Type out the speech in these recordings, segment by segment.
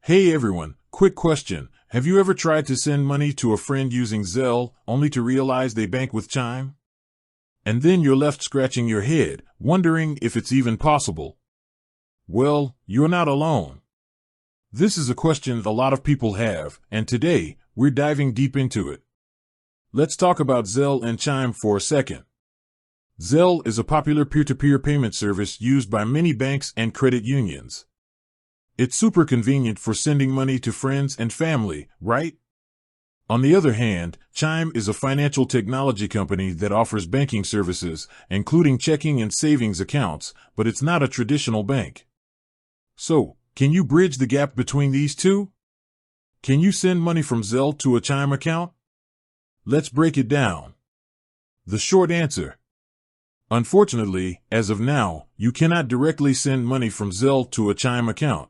Hey everyone, quick question. Have you ever tried to send money to a friend using Zelle, only to realize they bank with Chime? And then you're left scratching your head, wondering if it's even possible. Well, you're not alone. This is a question a lot of people have, and today, we're diving deep into it. Let's talk about Zelle and Chime for a second. Zelle is a popular peer-to-peer payment service used by many banks and credit unions. It's super convenient for sending money to friends and family, right? On the other hand, Chime is a financial technology company that offers banking services, including checking and savings accounts, but it's not a traditional bank. So, can you bridge the gap between these two? Can you send money from Zelle to a Chime account? Let's break it down. The short answer: unfortunately, as of now, you cannot directly send money from Zelle to a Chime account.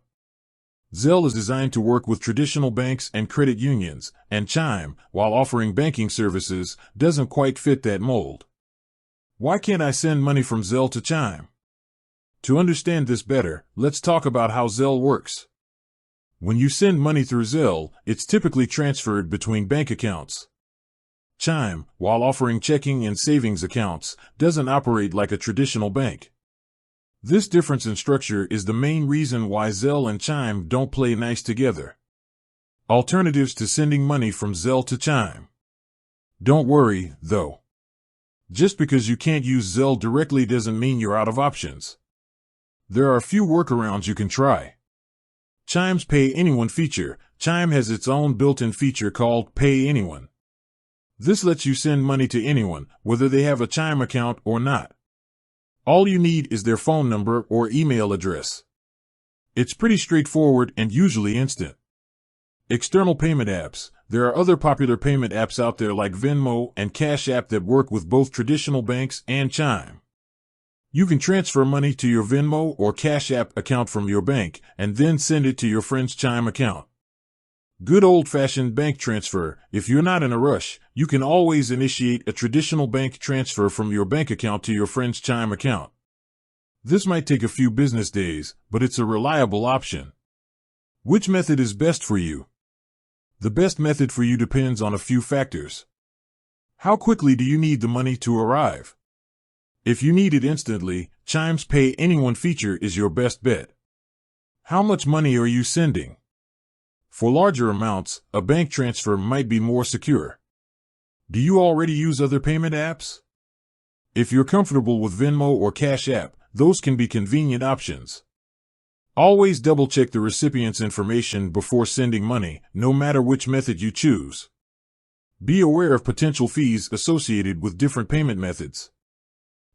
Zelle is designed to work with traditional banks and credit unions, and Chime, while offering banking services, doesn't quite fit that mold. Why can't I send money from Zelle to Chime? To understand this better, let's talk about how Zelle works. When you send money through Zelle, it's typically transferred between bank accounts. Chime, while offering checking and savings accounts, doesn't operate like a traditional bank. This difference in structure is the main reason why Zelle and Chime don't play nice together. Alternatives to sending money from Zelle to Chime. Don't worry, though. Just because you can't use Zelle directly doesn't mean you're out of options. There are a few workarounds you can try. Chime's Pay Anyone feature. Chime has its own built-in feature called Pay Anyone. This lets you send money to anyone, whether they have a Chime account or not. All you need is their phone number or email address. It's pretty straightforward and usually instant. External payment apps. There are other popular payment apps out there like Venmo and Cash App that work with both traditional banks and Chime. You can transfer money to your Venmo or Cash App account from your bank and then send it to your friend's Chime account. Good old-fashioned bank transfer. If you're not in a rush, you can always initiate a traditional bank transfer from your bank account to your friend's Chime account. This might take a few business days, but it's a reliable option. Which method is best for you? The best method for you depends on a few factors. How quickly do you need the money to arrive? If you need it instantly, Chime's Pay Anyone feature is your best bet. How much money are you sending? For larger amounts, a bank transfer might be more secure. Do you already use other payment apps? If you're comfortable with Venmo or Cash App, those can be convenient options. Always double-check the recipient's information before sending money, no matter which method you choose. Be aware of potential fees associated with different payment methods.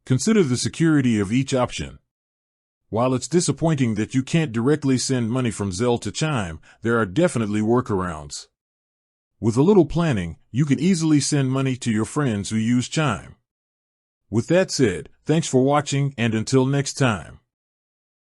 Consider the security of each option. While it's disappointing that you can't directly send money from Zelle to Chime, there are definitely workarounds. With a little planning, you can easily send money to your friends who use Chime. With that said, thanks for watching, and until next time.